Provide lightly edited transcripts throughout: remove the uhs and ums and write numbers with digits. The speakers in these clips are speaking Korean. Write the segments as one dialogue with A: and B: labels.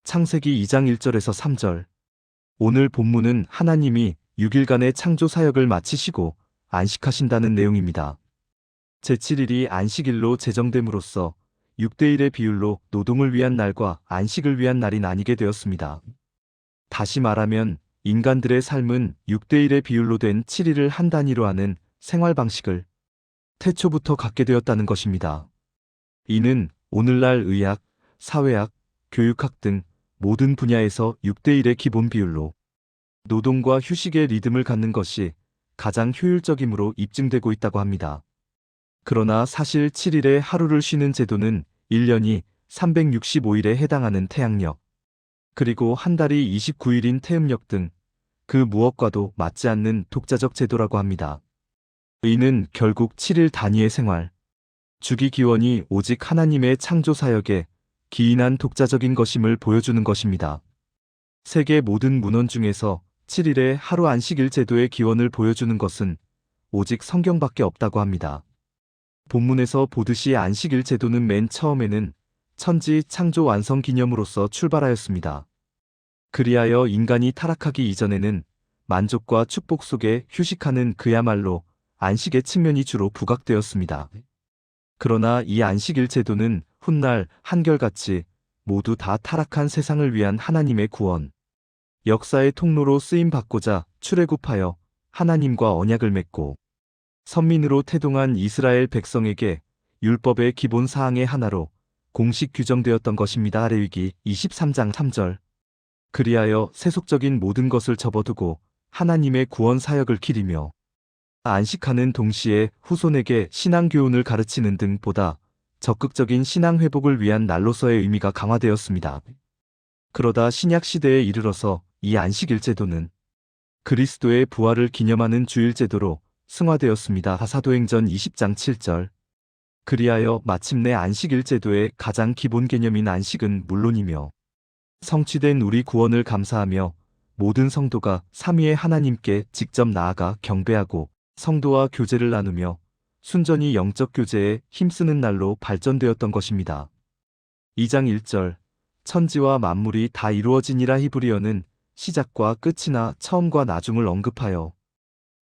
A: 창세기 2장 1절에서 3절. 오늘 본문은 하나님이 6일간의 창조 사역을 마치시고 안식하신다는 내용입니다. 제7일이 안식일로 제정됨으로써 6대1의 비율로 노동을 위한 날과 안식을 위한 날이 나뉘게 되었습니다. 다시 말하면 인간들의 삶은 6대1의 비율로 된 7일을 한 단위로 하는 생활 방식을 태초부터 갖게 되었다는 것입니다. 이는 오늘날 의학, 사회학, 교육학 등 모든 분야에서 6대1의 기본 비율로 노동과 휴식의 리듬을 갖는 것이 가장 효율적이므로 입증되고 있다고 합니다. 그러나 사실 7일의 하루를 쉬는 제도는 1년이 365일에 해당하는 태양력, 그리고 한 달이 29일인 태음력 등 그 무엇과도 맞지 않는 독자적 제도라고 합니다. 이는 결국 7일 단위의 생활, 주기 기원이 오직 하나님의 창조 사역에 기인한 독자적인 것임을 보여주는 것입니다. 세계 모든 문헌 중에서 7일의 하루 안식일 제도의 기원을 보여주는 것은 오직 성경밖에 없다고 합니다. 본문에서 보듯이 안식일 제도는 맨 처음에는 천지 창조 완성 기념으로서 출발하였습니다. 그리하여 인간이 타락하기 이전에는 만족과 축복 속에 휴식하는 그야말로 안식의 측면이 주로 부각되었습니다. 그러나 이 안식일 제도는 훗날 한결같이 모두 다 타락한 세상을 위한 하나님의 구원, 역사의 통로로 쓰임받고자 출애굽하여 하나님과 언약을 맺고 선민으로 태동한 이스라엘 백성에게 율법의 기본 사항의 하나로 공식 규정되었던 것입니다. 레위기 23장 3절. 그리하여 세속적인 모든 것을 접어두고 하나님의 구원 사역을 기리며 안식하는 동시에 후손에게 신앙 교훈을 가르치는 등 보다 적극적인 신앙 회복을 위한 날로서의 의미가 강화되었습니다. 그러다 신약 시대에 이르러서 이 안식일 제도는 그리스도의 부활을 기념하는 주일 제도로 승화되었습니다. 사도행전 20장 7절. 그리하여 마침내 안식일 제도의 가장 기본 개념인 안식은 물론이며 성취된 우리 구원을 감사하며 모든 성도가 삼위의 하나님께 직접 나아가 경배하고 성도와 교제를 나누며 순전히 영적 교제에 힘쓰는 날로 발전되었던 것입니다. 2장 1절. 천지와 만물이 다 이루어지니라. 히브리어는 시작과 끝이나 처음과 나중을 언급하여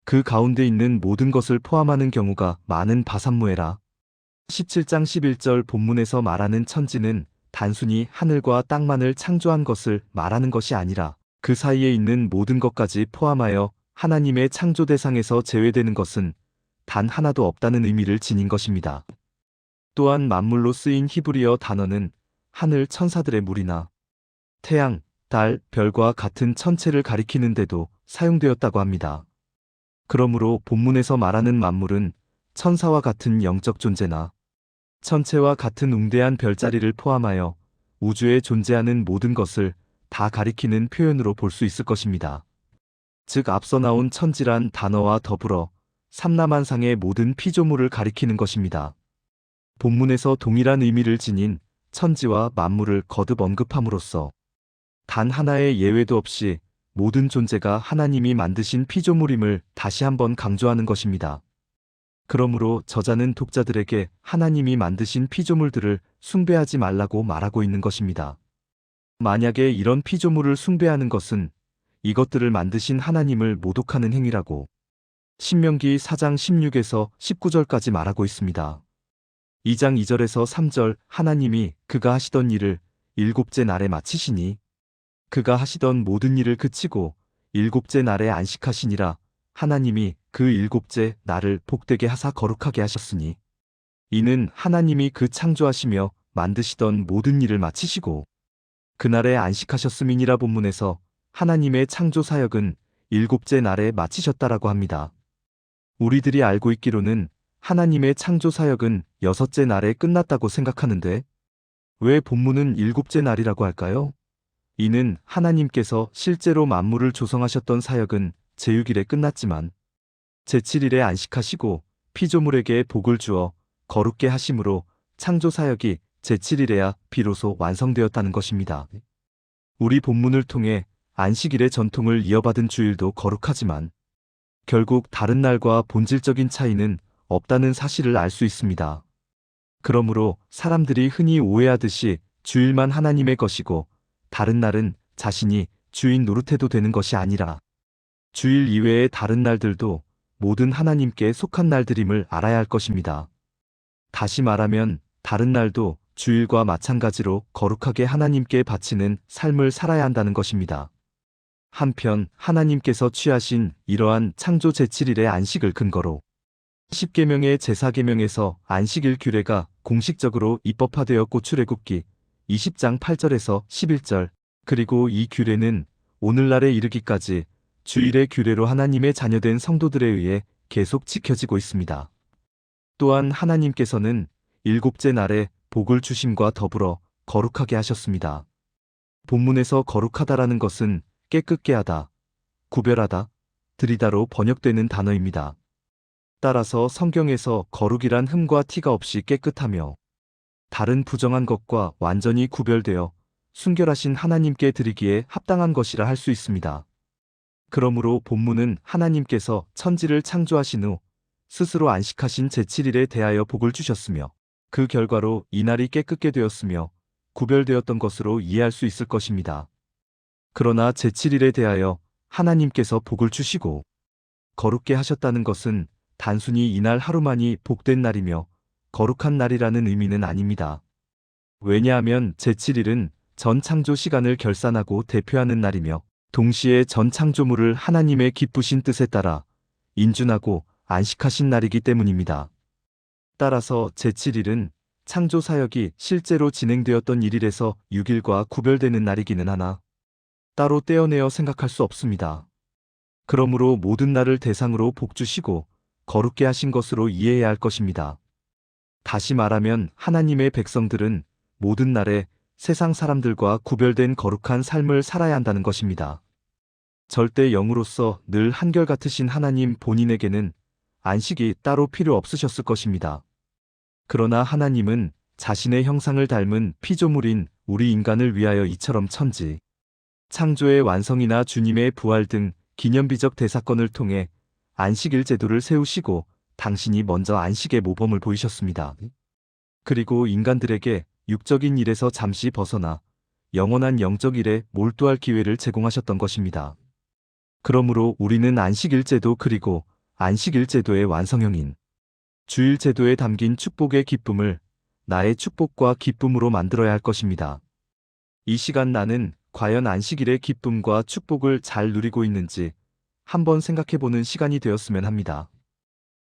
A: 그 가운데 있는 모든 것을 포함하는 경우가 많은 바산무에라. 17장 11절 본문에서 말하는 천지는 단순히 하늘과 땅만을 창조한 것을 말하는 것이 아니라 그 사이에 있는 모든 것까지 포함하여 하나님의 창조 대상에서 제외되는 것은 단 하나도 없다는 의미를 지닌 것입니다. 또한 만물로 쓰인 히브리어 단어는 하늘 천사들의 무리나 태양, 달, 별과 같은 천체를 가리키는데도 사용되었다고 합니다. 그러므로 본문에서 말하는 만물은 천사와 같은 영적 존재나 천체와 같은 웅대한 별자리를 포함하여 우주에 존재하는 모든 것을 다 가리키는 표현으로 볼 수 있을 것입니다. 즉 앞서 나온 천지란 단어와 더불어 삼라만상의 모든 피조물을 가리키는 것입니다. 본문에서 동일한 의미를 지닌 천지와 만물을 거듭 언급함으로써 단 하나의 예외도 없이 모든 존재가 하나님이 만드신 피조물임을 다시 한번 강조하는 것입니다. 그러므로 저자는 독자들에게 하나님이 만드신 피조물들을 숭배하지 말라고 말하고 있는 것입니다. 만약에 이런 피조물을 숭배하는 것은 이것들을 만드신 하나님을 모독하는 행위라고 신명기 4장 16에서 19절까지 말하고 있습니다. 2장 2절에서 3절. 하나님이 그가 하시던 일을 일곱째 날에 마치시니 그가 하시던 모든 일을 그치고 일곱째 날에 안식하시니라. 하나님이 그 일곱째 날을 복되게 하사 거룩하게 하셨으니 이는 하나님이 그 창조하시며 만드시던 모든 일을 마치시고 그날에 안식하셨음이니라. 본문에서 하나님의 창조 사역은 일곱째 날에 마치셨다라고 합니다. 우리들이 알고 있기로는 하나님의 창조 사역은 여섯째 날에 끝났다고 생각하는데 왜 본문은 일곱째 날이라고 할까요? 이는 하나님께서 실제로 만물을 조성하셨던 사역은 제6일에 끝났지만 제7일에 안식하시고 피조물에게 복을 주어 거룩게 하심으로 창조 사역이 제7일에야 비로소 완성되었다는 것입니다. 우리 본문을 통해 안식일의 전통을 이어받은 주일도 거룩하지만 결국 다른 날과 본질적인 차이는 없다는 사실을 알 수 있습니다. 그러므로 사람들이 흔히 오해하듯이 주일만 하나님의 것이고 다른 날은 자신이 주인 노릇해도 되는 것이 아니라 주일 이외의 다른 날들도 모든 하나님께 속한 날들임을 알아야 할 것입니다. 다시 말하면 다른 날도 주일과 마찬가지로 거룩하게 하나님께 바치는 삶을 살아야 한다는 것입니다. 한편 하나님께서 취하신 이러한 창조 제7일의 안식을 근거로 10계명의 제사계명에서 안식일 규례가 공식적으로 입법화되었고 출애굽기 20장 8절에서 11절, 그리고 이 규례는 오늘날에 이르기까지 주일의 규례로 하나님의 자녀된 성도들에 의해 계속 지켜지고 있습니다. 또한 하나님께서는 일곱째 날에 복을 주심과 더불어 거룩하게 하셨습니다. 본문에서 거룩하다라는 것은 깨끗게 하다, 구별하다, 드리다로 번역되는 단어입니다. 따라서 성경에서 거룩이란 흠과 티가 없이 깨끗하며 다른 부정한 것과 완전히 구별되어 순결하신 하나님께 드리기에 합당한 것이라 할 수 있습니다. 그러므로 본문은 하나님께서 천지를 창조하신 후 스스로 안식하신 제7일에 대하여 복을 주셨으며 그 결과로 이날이 깨끗게 되었으며 구별되었던 것으로 이해할 수 있을 것입니다. 그러나 제7일에 대하여 하나님께서 복을 주시고 거룩게 하셨다는 것은 단순히 이날 하루만이 복된 날이며 거룩한 날이라는 의미는 아닙니다. 왜냐하면 제7일은 전 창조 시간을 결산하고 대표하는 날이며 동시에 전 창조물을 하나님의 기쁘신 뜻에 따라 인준하고 안식하신 날이기 때문입니다. 따라서 제7일은 창조 사역이 실제로 진행되었던 1일에서 6일과 구별되는 날이기는 하나 따로 떼어내어 생각할 수 없습니다. 그러므로 모든 날을 대상으로 복 주시고 거룩게 하신 것으로 이해해야 할 것입니다. 다시 말하면 하나님의 백성들은 모든 날에 세상 사람들과 구별된 거룩한 삶을 살아야 한다는 것입니다. 절대 영으로서 늘 한결같으신 하나님 본인에게는 안식이 따로 필요 없으셨을 것입니다. 그러나 하나님은 자신의 형상을 닮은 피조물인 우리 인간을 위하여 이처럼 천지, 창조의 완성이나 주님의 부활 등 기념비적 대사건을 통해 안식일 제도를 세우시고 당신이 먼저 안식의 모범을 보이셨습니다. 그리고 인간들에게 육적인 일에서 잠시 벗어나 영원한 영적 일에 몰두할 기회를 제공하셨던 것입니다. 그러므로 우리는 안식일 제도 그리고 안식일 제도의 완성형인 주일 제도에 담긴 축복의 기쁨을 나의 축복과 기쁨으로 만들어야 할 것입니다. 이 시간 나는 과연 안식일의 기쁨과 축복을 잘 누리고 있는지 한번 생각해보는 시간이 되었으면 합니다.